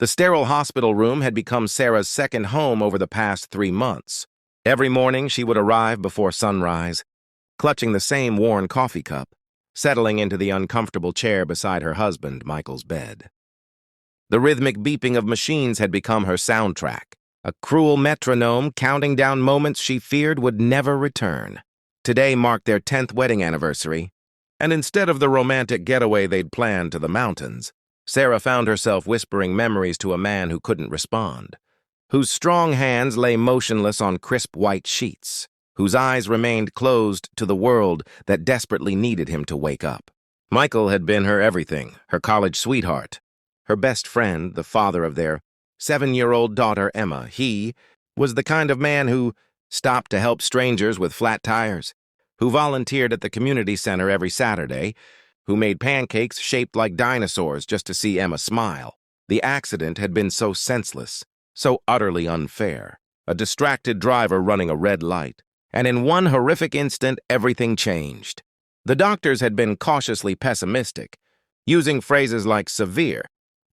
The sterile hospital room had become Sarah's second home over the past 3 months. Every morning she would arrive before sunrise, clutching the same worn coffee cup, settling into the uncomfortable chair beside her husband, Michael's bed. The rhythmic beeping of machines had become her soundtrack, a cruel metronome counting down moments she feared would never return. Today marked their 10th wedding anniversary, and instead of the romantic getaway they'd planned to the mountains, Sarah found herself whispering memories to a man who couldn't respond, whose strong hands lay motionless on crisp white sheets, whose eyes remained closed to the world that desperately needed him to wake up. Michael had been her everything, her college sweetheart, her best friend, the father of their 7-year-old daughter, Emma. He was the kind of man who stopped to help strangers with flat tires, who volunteered at the community center every Saturday, who made pancakes shaped like dinosaurs just to see Emma smile. The accident had been so senseless, so utterly unfair. A distracted driver running a red light. And in one horrific instant, everything changed. The doctors had been cautiously pessimistic, using phrases like severe,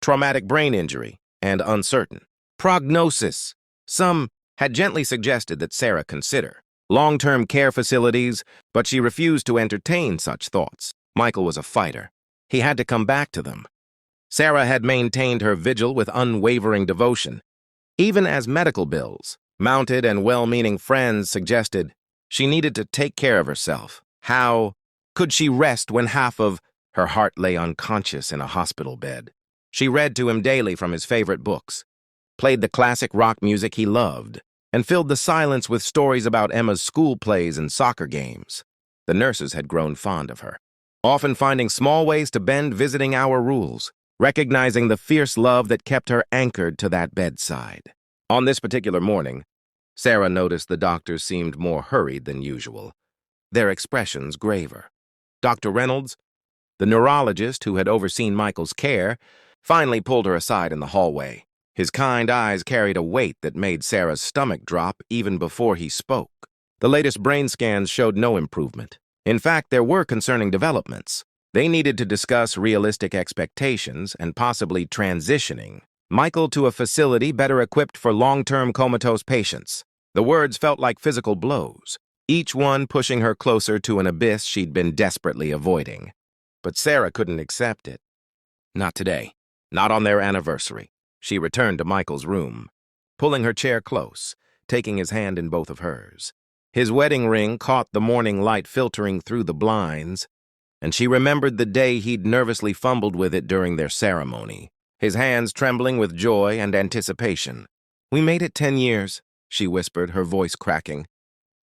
traumatic brain injury, and uncertain. Prognosis. Some had gently suggested that Sarah consider long-term care facilities, but she refused to entertain such thoughts. Michael was a fighter. He had to come back to them. Sarah had maintained her vigil with unwavering devotion, even as medical bills, mounted and well-meaning friends suggested she needed to take care of herself. How could she rest when half of her heart lay unconscious in a hospital bed? She read to him daily from his favorite books, played the classic rock music he loved, and filled the silence with stories about Emma's school plays and soccer games. The nurses had grown fond of her, often finding small ways to bend visiting hour rules, recognizing the fierce love that kept her anchored to that bedside. On this particular morning, Sarah noticed the doctors seemed more hurried than usual, their expressions graver. Dr. Reynolds, the neurologist who had overseen Michael's care, finally pulled her aside in the hallway. His kind eyes carried a weight that made Sarah's stomach drop even before he spoke. The latest brain scans showed no improvement. In fact, there were concerning developments. They needed to discuss realistic expectations and possibly transitioning Michael to a facility better equipped for long-term comatose patients. The words felt like physical blows, each one pushing her closer to an abyss she'd been desperately avoiding. But Sarah couldn't accept it. Not today. Not on their anniversary. She returned to Michael's room, pulling her chair close, taking his hand in both of hers. His wedding ring caught the morning light filtering through the blinds, and she remembered the day he'd nervously fumbled with it during their ceremony, his hands trembling with joy and anticipation. "We made it 10 years, she whispered, her voice cracking.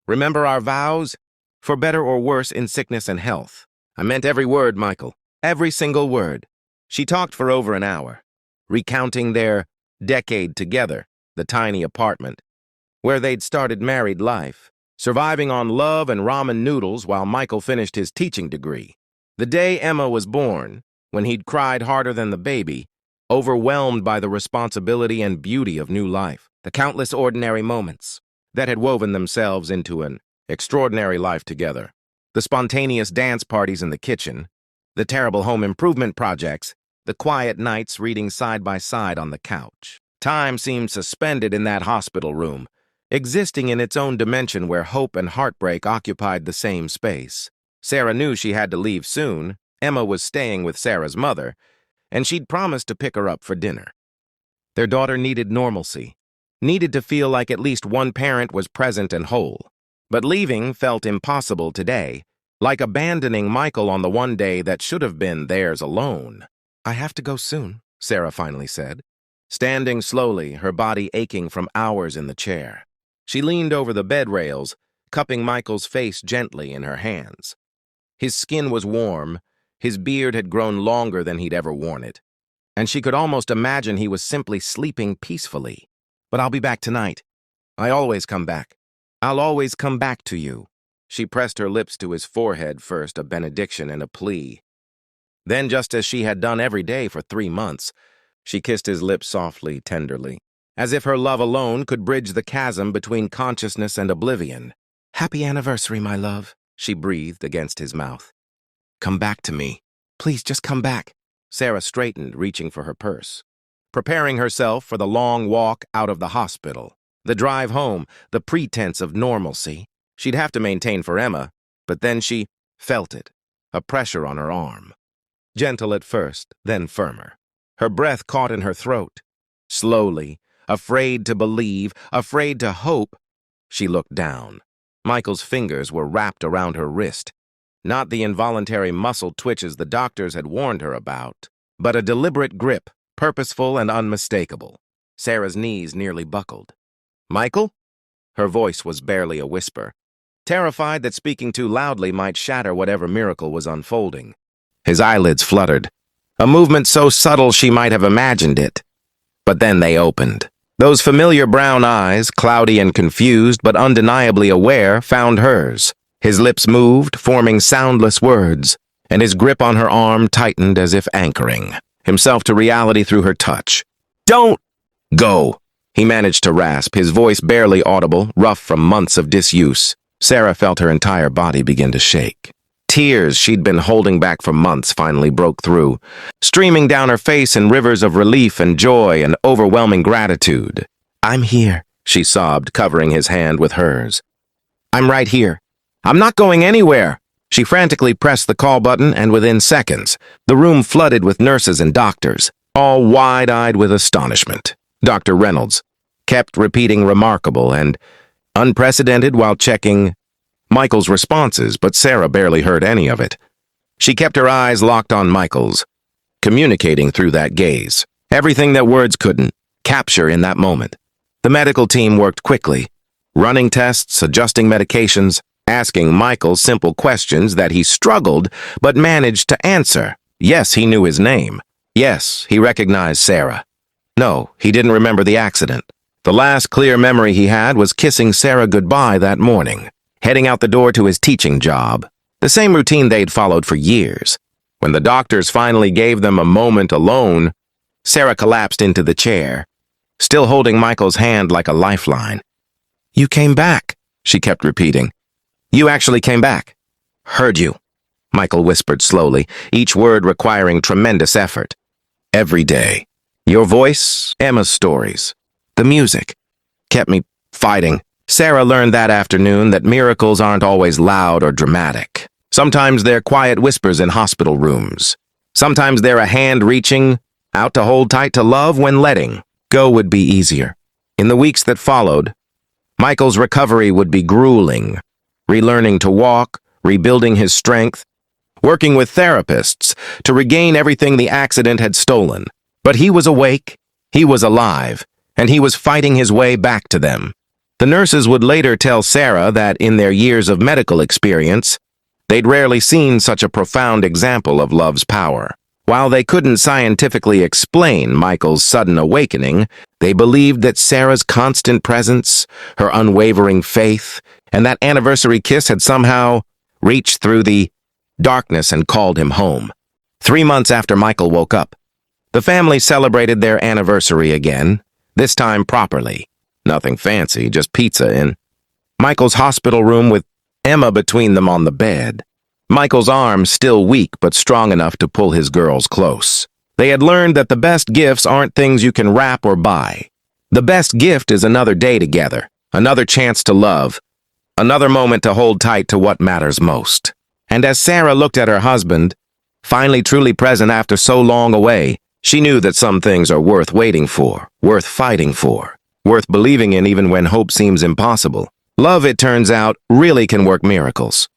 "Remember our vows? For better or worse in sickness and health." "I meant every word, Michael. Every single word." She talked for over an hour, recounting their decade together, the tiny apartment, where they'd started married life, surviving on love and ramen noodles while Michael finished his teaching degree. The day Emma was born, when he'd cried harder than the baby, overwhelmed by the responsibility and beauty of new life, the countless ordinary moments that had woven themselves into an extraordinary life together, the spontaneous dance parties in the kitchen, the terrible home improvement projects, the quiet nights reading side by side on the couch. Time seemed suspended in that hospital room, existing in its own dimension where hope and heartbreak occupied the same space. Sarah knew she had to leave soon. Emma was staying with Sarah's mother, and she'd promised to pick her up for dinner. Their daughter needed normalcy, needed to feel like at least one parent was present and whole. But leaving felt impossible today, like abandoning Michael on the one day that should have been theirs alone. "I have to go soon," Sarah finally said, standing slowly, her body aching from hours in the chair. She leaned over the bed rails, cupping Michael's face gently in her hands. His skin was warm, his beard had grown longer than he'd ever worn it, and she could almost imagine he was simply sleeping peacefully. "But I'll be back tonight. I always come back. I'll always come back to you." She pressed her lips to his forehead first, a benediction and a plea. Then, just as she had done every day for 3 months, she kissed his lips softly, tenderly, as if her love alone could bridge the chasm between consciousness and oblivion. "Happy anniversary, my love," she breathed against his mouth. "Come back to me. Please, just come back." Sarah straightened, reaching for her purse. preparing herself for the long walk out of the hospital. The drive home, the pretense of normalcy. She'd have to maintain for Emma, but then she felt it, a pressure on her arm. Gentle at first, then firmer. Her breath caught in her throat. Slowly, afraid to believe, afraid to hope, she looked down. Michael's fingers were wrapped around her wrist. Not the involuntary muscle twitches the doctors had warned her about, but a deliberate grip, purposeful and unmistakable. Sarah's knees nearly buckled. "Michael?" Her voice was barely a whisper, terrified that speaking too loudly might shatter whatever miracle was unfolding. His eyelids fluttered, a movement so subtle she might have imagined it. But then they opened. Those familiar brown eyes, cloudy and confused but undeniably aware, found hers. His lips moved, forming soundless words, and his grip on her arm tightened as if anchoring himself to reality through her touch. "Don't go," he managed to rasp, his voice barely audible, rough from months of disuse. Sarah felt her entire body begin to shake. Tears she'd been holding back for months finally broke through, streaming down her face in rivers of relief and joy and overwhelming gratitude. "I'm here," she sobbed, covering his hand with hers. "I'm right here. I'm not going anywhere." She frantically pressed the call button, and within seconds, the room flooded with nurses and doctors, all wide-eyed with astonishment. Dr. Reynolds kept repeating remarkable and unprecedented while checking Michael's responses, but Sarah barely heard any of it. She kept her eyes locked on Michael's, communicating through that gaze. Everything that words couldn't capture in that moment. The medical team worked quickly, running tests, adjusting medications, asking Michael simple questions that he struggled but managed to answer. Yes, he knew his name. Yes, he recognized Sarah. No, he didn't remember the accident. The last clear memory he had was kissing Sarah goodbye that morning, heading out the door to his teaching job, the same routine they'd followed for years. When the doctors finally gave them a moment alone, Sarah collapsed into the chair, still holding Michael's hand like a lifeline. "You came back," she kept repeating. "You actually came back." "Heard you," Michael whispered slowly, each word requiring tremendous effort. "Every day. Your voice, Emma's stories, the music, kept me fighting." Sarah learned that afternoon that miracles aren't always loud or dramatic. Sometimes they're quiet whispers in hospital rooms. Sometimes they're a hand reaching out to hold tight to love when letting go would be easier. In the weeks that followed, Michael's recovery would be grueling, relearning to walk, rebuilding his strength, working with therapists to regain everything the accident had stolen. But he was awake, he was alive, and he was fighting his way back to them. The nurses would later tell Sarah that in their years of medical experience, they'd rarely seen such a profound example of love's power. While they couldn't scientifically explain Michael's sudden awakening, they believed that Sarah's constant presence, her unwavering faith, and that anniversary kiss had somehow reached through the darkness and called him home. 3 months after Michael woke up, the family celebrated their anniversary again, this time properly. Nothing fancy, just pizza in Michael's hospital room with Emma between them on the bed. Michael's arms still weak but strong enough to pull his girls close. They had learned that the best gifts aren't things you can wrap or buy. The best gift is another day together, another chance to love, another moment to hold tight to what matters most. And as Sarah looked at her husband, finally truly present after so long away, she knew that some things are worth waiting for, worth fighting for, worth believing in even when hope seems impossible. Love, it turns out, really can work miracles.